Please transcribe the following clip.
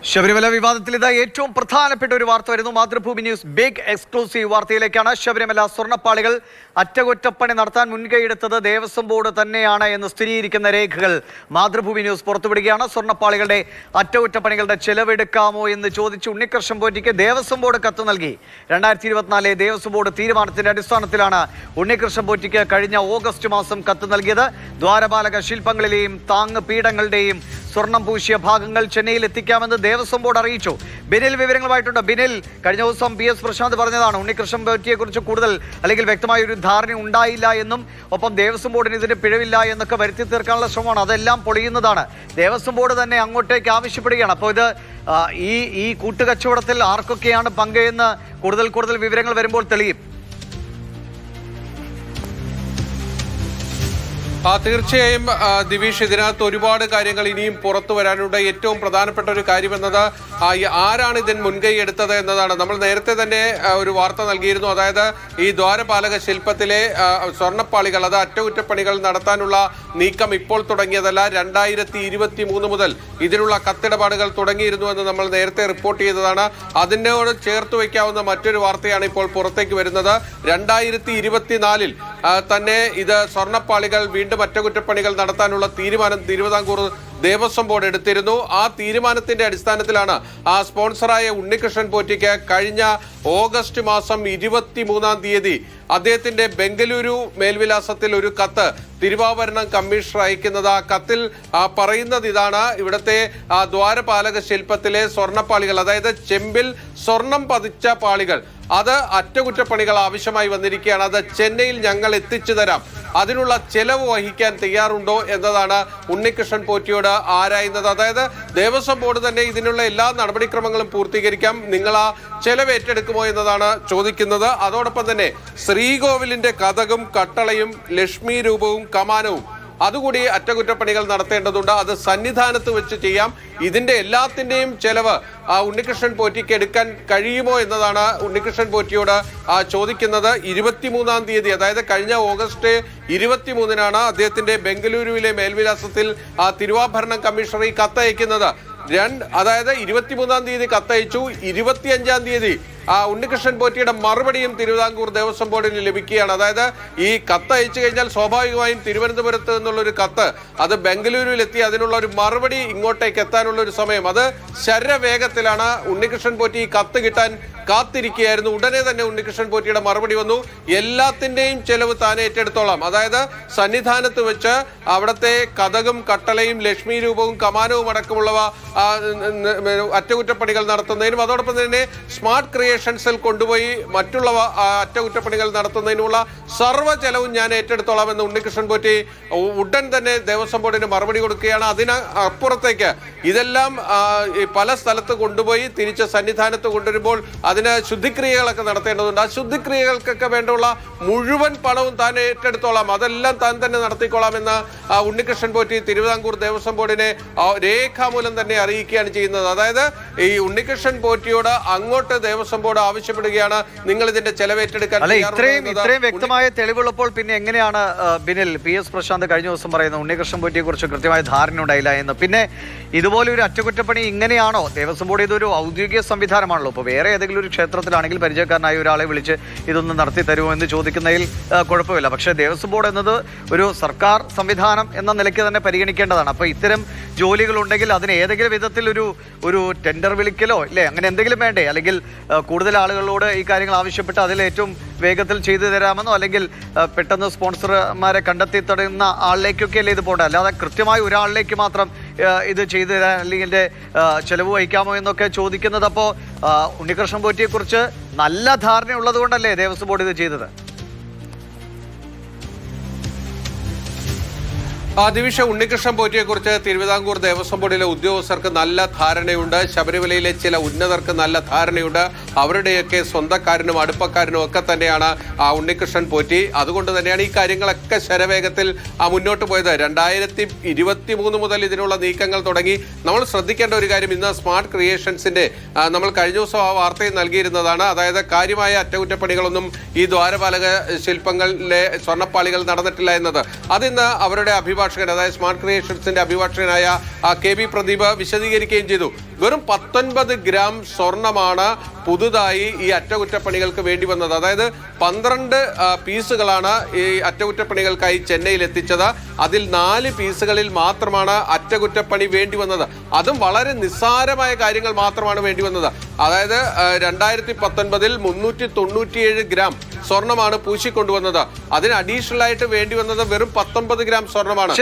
ശബരിമല വിവാദത്തിൽ ഇതാ ഏറ്റവും പ്രധാനപ്പെട്ട ഒരു വാർത്ത വരുന്നു. മാതൃഭൂമി ന്യൂസ് ബിഗ് എക്സ്ക്ലൂസീവ് വാർത്തയിലേക്കാണ്. ശബരിമല സ്വർണ്ണപ്പാളികൾ അറ്റകുറ്റപ്പണി നടത്താൻ മുൻകൈയെടുത്തത് ദേവസ്വം ബോർഡ് തന്നെയാണ് എന്ന് സ്ഥിരീകരിക്കുന്ന രേഖകൾ മാതൃഭൂമി ന്യൂസ് പുറത്തുവിടുകയാണ്. സ്വർണ്ണപ്പാളികളുടെ അറ്റകുറ്റപ്പണികളുടെ ചെലവെടുക്കാമോ എന്ന് ചോദിച്ച് ഉണ്ണികൃഷ്ണൻ പോറ്റിക്ക് ദേവസ്വം ബോർഡ് കത്ത് നൽകി. 2024 ദേവസ്വം ബോർഡ് തീരുമാനത്തിന്റെ അടിസ്ഥാനത്തിലാണ് ഉണ്ണികൃഷ്ണൻ പോറ്റിക്ക് കഴിഞ്ഞ ഓഗസ്റ്റ് മാസം കത്ത് നൽകിയത്. ദ്വാരപാലക ശില്പങ്ങളിലെയും താങ്ങ് പീഠങ്ങളുടെയും സ്വർണം പൂശിയ ഭാഗങ്ങൾ ചെന്നൈയിൽ എത്തിക്കാമെന്ന് ദേവസ്വം ബോർഡ് അറിയിച്ചു. ബിനിൽ വിവരങ്ങളുമായിട്ടുണ്ട്. ബിനിൽ, കഴിഞ്ഞ ദിവസം PS പ്രശാന്ത് പറഞ്ഞതാണ് ഉണ്ണികൃഷ്ണൻ പോറ്റിയെ കുറിച്ച് കൂടുതൽ അല്ലെങ്കിൽ വ്യക്തമായ ഒരു ധാരണ ഉണ്ടായില്ല എന്നും ഒപ്പം ദേവസ്വം ബോർഡിന് ഇതിന് പിഴവില്ല എന്നൊക്കെ വരുത്തി തീർക്കാനുള്ള ശ്രമമാണ്. അതെല്ലാം പൊളിയുന്നതാണ്. ദേവസ്വം ബോർഡ് തന്നെ അങ്ങോട്ടേക്ക് ആവശ്യപ്പെടുകയാണ്. അപ്പോൾ ഇത് ഈ കൂട്ടുകച്ചവടത്തിൽ ആർക്കൊക്കെയാണ് പങ്കെന്ന് കൂടുതൽ വിവരങ്ങൾ വരുമ്പോൾ തെളിയും. തീർച്ചയായും ദിവിഷ്, ഇതിനകത്ത് ഒരുപാട് കാര്യങ്ങൾ ഇനിയും പുറത്തു വരാനുണ്ട്. ഏറ്റവും പ്രധാനപ്പെട്ട ഒരു കാര്യമെന്നത് ആരാണ് ഇതിന് മുൻകൈ എടുത്തത് എന്നതാണ്. നമ്മൾ നേരത്തെ തന്നെ ഒരു വാർത്ത നൽകിയിരുന്നു. അതായത് ഈ ദ്വാരപാലക ശില്പത്തിലെ സ്വർണ്ണപ്പാളികൾ, അത് അറ്റകുറ്റപ്പണികൾ നടത്താനുള്ള നീക്കം ഇപ്പോൾ തുടങ്ങിയതല്ല. 2023 മുതൽ ഇതിനുള്ള കത്തിടപാടുകൾ തുടങ്ങിയിരുന്നു എന്ന് നമ്മൾ നേരത്തെ റിപ്പോർട്ട് ചെയ്തതാണ്. അതിനോട് ചേർത്ത് വയ്ക്കാവുന്ന മറ്റൊരു വാർത്തയാണ് ഇപ്പോൾ പുറത്തേക്ക് വരുന്നത്. 2024 തന്നെ ഇത് സ്വർണ്ണപ്പാളികൾ വീണ്ടും അറ്റകുറ്റപ്പണികൾ നടത്താനുള്ള തീരുമാനം തിരുവിതാംകൂർ ദേവസ്വം ബോർഡ് എടുത്തിരുന്നു. ആ തീരുമാനത്തിന്റെ അടിസ്ഥാനത്തിലാണ് സ്പോൺസറായ ഉണ്ണികൃഷ്ണൻ പോറ്റിക്ക് കഴിഞ്ഞ ഓഗസ്റ്റ് മാസം 23-ാം തീയതി അദ്ദേഹത്തിന്റെ ബംഗളൂരു മേൽവിലാസത്തിൽ ഒരു കത്ത് തിരുവാഭരണം കമ്മീഷണർ അയക്കുന്നത്. ആ കത്തിൽ പറയുന്നത് ഇതാണ്: ഇവിടുത്തെ ദ്വാരപാലക ശില്പത്തിലെ സ്വർണ്ണപ്പാളികൾ, അതായത് ചെമ്പിൽ സ്വർണം പതിച്ച പാളികൾ, അത് അറ്റകുറ്റപ്പണികൾ ആവശ്യമായി വന്നിരിക്കുകയാണ്. അത് ചെന്നൈയിൽ ഞങ്ങൾ എത്തിച്ചു തരാം, അതിനുള്ള ചെലവ് വഹിക്കാൻ തയ്യാറുണ്ടോ എന്നതാണ് ഉണ്ണികൃഷ്ണൻ പോറ്റിയോട് ആരായുന്നത്. അതായത് ദേവസ്വം ബോർഡ് തന്നെ ഇതിനുള്ള എല്ലാ നടപടിക്രമങ്ങളും പൂർത്തീകരിക്കാം, നിങ്ങൾ ആ ചെലവ് ഏറ്റെടുക്കുമോ എന്നതാണ് ചോദിക്കുന്നത്. അതോടൊപ്പം തന്നെ ശ്രീകോവിലിന്റെ കതകും കട്ടളയും ലക്ഷ്മി രൂപവും കമാനവും അതുകൂടി അറ്റകുറ്റപ്പണികൾ നടത്തേണ്ടതുണ്ട്. അത് സന്നിധാനത്ത് വെച്ച് ചെയ്യാം. ഇതിന്റെ എല്ലാത്തിന്റെയും ചെലവ് ഉണ്ണികൃഷ്ണൻ പോറ്റിക്ക് എടുക്കാൻ കഴിയുമോ എന്നതാണ് ഉണ്ണികൃഷ്ണൻ പോറ്റിയോട് ചോദിക്കുന്നത്. 23-ാം തീയതി, അതായത് കഴിഞ്ഞ ഓഗസ്റ്റ് 23-നാണ് അദ്ദേഹത്തിന്റെ ബംഗളൂരുവിലെ മേൽവിലാസത്തിൽ തിരുവാഭരണം കമ്മീഷണർ ഈ കത്തയക്കുന്നത്. അതായത് 23-ാം തീയതി കത്തയച്ചു. 25-ാം തീയതി ഉണ്ണികൃഷ്ണൻ പോറ്റിയുടെ മറുപടിയും തിരുവിതാംകൂർ ദേവസ്വം ബോർഡിന് ലഭിക്കുകയാണ്. അതായത് ഈ കത്ത് അയച്ചു കഴിഞ്ഞാൽ സ്വാഭാവികമായും തിരുവനന്തപുരത്ത് നിന്നുള്ള ഒരു കത്ത് അത് ബംഗളൂരുവിൽ എത്തി അതിനുള്ള ഒരു മറുപടി ഇങ്ങോട്ടേക്ക് എത്താനുള്ള ഒരു സമയം, അത് ശരവേഗത്തിലാണ്. ഉണ്ണികൃഷ്ണൻ പോറ്റി ഈ കത്ത് കിട്ടാൻ കാത്തിരിക്കുകയായിരുന്നു. ഉടനെ തന്നെ ഉണ്ണികൃഷ്ണൻ പോറ്റിയുടെ മറുപടി വന്നു: എല്ലാത്തിന്റെയും ചെലവ് താൻ ഏറ്റെടുത്തോളാം. അതായത് സന്നിധാനത്ത് വെച്ച് അവിടുത്തെ കതകും കട്ടളയും ലക്ഷ്മി രൂപവും കമാനവും അടക്കമുള്ളവ അറ്റകുറ്റപ്പണികൾ നടത്തുന്നതിനും അതോടൊപ്പം തന്നെ സ്മാർട്ട് ക്രിയേഷൻസിൽ കൊണ്ടുപോയി മറ്റുള്ളവ അറ്റകുറ്റപ്പണികൾ നടത്തുന്നതിനുള്ള സർവ്വ ചെലവും ഞാൻ ഏറ്റെടുത്തോളാമെന്ന് ഉണ്ണികൃഷ്ണൻ പോറ്റി ഉടൻ തന്നെ ദേവസ്വം ബോർഡിന് മറുപടി കൊടുക്കുകയാണ്. അതിന് അപ്പുറത്തേക്ക് ഇതെല്ലാം പല സ്ഥലത്ത് കൊണ്ടുപോയി തിരിച്ച് സന്നിധാനത്ത് കൊണ്ടുവരുമ്പോൾ അതിന് ശുദ്ധിക്രിയകളൊക്കെ നടത്തേണ്ടതുണ്ട്. ആ ശുദ്ധിക്രിയകൾക്കൊക്കെ വേണ്ടുള്ള മുഴുവൻ പണവും താൻ ഏറ്റെടുത്തോളാം, അതെല്ലാം താൻ തന്നെ നടത്തിക്കോളാം എന്ന് ഉണ്ണികൃഷ്ണൻ പോറ്റി തിരുവിതാംകൂർ ദേവസ്വം ബോർഡിനെ രേഖാമൂലം തന്നെ അറിയിക്കുകയാണ് ചെയ്യുന്നത്. അതായത് ഈ ഉണ്ണികൃഷ്ണൻ പോറ്റിയോട് അങ്ങോട്ട് ദേവസ്വം ബോർഡ് ആവശ്യപ്പെടുകയാണ്, നിങ്ങൾ ഇതിന്റെ ചെലവേറ്റെടുക്കാൻ. ഇത്രയും വ്യക്തമായ തെളിവുള്ളപ്പോൾ പിന്നെ എങ്ങനെയാണ് ബിനിൽ PS പ്രശാന്ത് കഴിഞ്ഞ ദിവസം പറയുന്നത് ഉണ്ണികൃഷ്ണൻ പോറ്റിയെ കുറിച്ച് കൃത്യമായ ധാരണ ഉണ്ടായില്ല എന്ന്? പിന്നെ ഇതുപോലെ ഒരു അറ്റകുറ്റപ്പണി ഇങ്ങനെയാണോ? ദേവസ്വം ബോർഡ് ഇതൊരു ഔദ്യോഗിക സംവിധാനമാണല്ലോ. ഇപ്പോൾ വേറെ ഏതെങ്കിലും ഒരു ക്ഷേത്രത്തിലാണെങ്കിൽ പരിചയക്കാരനായ ഒരാളെ വിളിച്ച് ഇതൊന്ന് നടത്തി തരുമോ എന്ന് ചോദിക്കുന്നതിൽ കുഴപ്പമില്ല. പക്ഷേ ദേവസ്വം ബോർഡ് എന്നത് ഒരു സർക്കാർ സംവിധാനം എന്ന നിലയ്ക്ക് തന്നെ പരിഗണിക്കേണ്ടതാണ്. അപ്പോൾ ഇത്തരം ജോലികളുണ്ടെങ്കിൽ അതിന് ഏതെങ്കിലും വിധത്തിൽ ഒരു ടെൻഡർ വിളിക്കലോ ഇല്ലേ, അങ്ങനെ എന്തെങ്കിലും വേണ്ടേ? അല്ലെങ്കിൽ കൂടുതൽ ആളുകളോട് ഈ കാര്യങ്ങൾ ആവശ്യപ്പെട്ട് അതിൽ ഏറ്റവും വേഗത്തിൽ ചെയ്തു തരാമെന്നോ അല്ലെങ്കിൽ പെട്ടെന്ന് സ്പോൺസർമാരെ കണ്ടെത്തി തുടങ്ങുന്ന ആളിലേക്കൊക്കെ അല്ലേ ഇത് പോകേണ്ടത്? അല്ലാതെ കൃത്യമായി ഒരാളിലേക്ക് മാത്രം ഇത് ചെയ്തു തരാൻ അല്ലെങ്കിൽ ചെലവ് വഹിക്കാമോ എന്നൊക്കെ ചോദിക്കുന്നത്. അപ്പോൾ ഉണ്ണികൃഷ്ണൻ പോറ്റിയെക്കുറിച്ച് നല്ല ധാരണയുള്ളത് കൊണ്ടല്ലേ ദേവസ്വം ബോർഡ് ഇത് ചെയ്തത്? ദിവിഷ, ഉണ്ണികൃഷ്ണൻ പോറ്റിയെ കുറിച്ച് തിരുവിതാംകൂർ ദേവസ്വം ബോർഡിലെ ഉദ്യോഗസ്ഥർക്ക് നല്ല ധാരണയുണ്ട്. ശബരിമലയിലെ ചില ഉന്നതർക്ക് നല്ല ധാരണയുണ്ട്. അവരുടെയൊക്കെ സ്വന്തക്കാരനും അടുപ്പക്കാരനും ഒക്കെ തന്നെയാണ് ഉണ്ണികൃഷ്ണൻ പോറ്റി. അതുകൊണ്ട് തന്നെയാണ് ഈ കാര്യങ്ങളൊക്കെ ശരവേഗത്തിൽ മുന്നോട്ട് പോയത്. 2023 മുതൽ ഇതിനുള്ള നീക്കങ്ങൾ തുടങ്ങി. നമ്മൾ ശ്രദ്ധിക്കേണ്ട ഒരു കാര്യം, ഇന്ന് സ്മാർട്ട് ക്രിയേഷൻസിന്റെ നമ്മൾ കഴിഞ്ഞ ദിവസം ആ വാർത്തയിൽ നൽകിയിരുന്നതാണ്. അതായത് കാര്യമായ അറ്റകുറ്റപ്പണികളൊന്നും ഈ ദ്വാരപാലക ശില്പങ്ങളിലെ സ്വർണ്ണപ്പാളികൾ നടന്നിട്ടില്ല എന്നത്. അതിന്ന് അവരുടെ അഭിഭാഷകൻ, അതായത് സ്മാർട്ട് ക്രിയേഷൻസിന്റെ അഭിഭാഷകനായ KB പ്രദീപ് വിശദീകരിക്കുകയും ചെയ്തു. വെറും 19 ഗ്രാം സ്വർണമാണ് പുതുതായി ഈ അറ്റകുറ്റപ്പണികൾക്ക് വേണ്ടി വന്നത്. അതായത് 12 പീസുകളാണ് ഈ അറ്റകുറ്റപ്പണികൾക്കായി ചെന്നൈയിൽ എത്തിച്ചത്. അതിൽ 4 പീസുകളിൽ മാത്രമാണ് അറ്റകുറ്റപ്പണി വേണ്ടി വന്നത്. അതും വളരെ നിസ്സാരമായ കാര്യങ്ങൾ മാത്രമാണ് വേണ്ടി വന്നത്. അതായത് 2019 397 ഗ്രാം സ്വർണമാണ് പൂശിക്കൊണ്ടുവന്നത്. അതിന് അഡീഷണൽ ആയിട്ട് വേണ്ടി വന്നത് വെറും 19 ഗ്രാം സ്വർണമാണ്.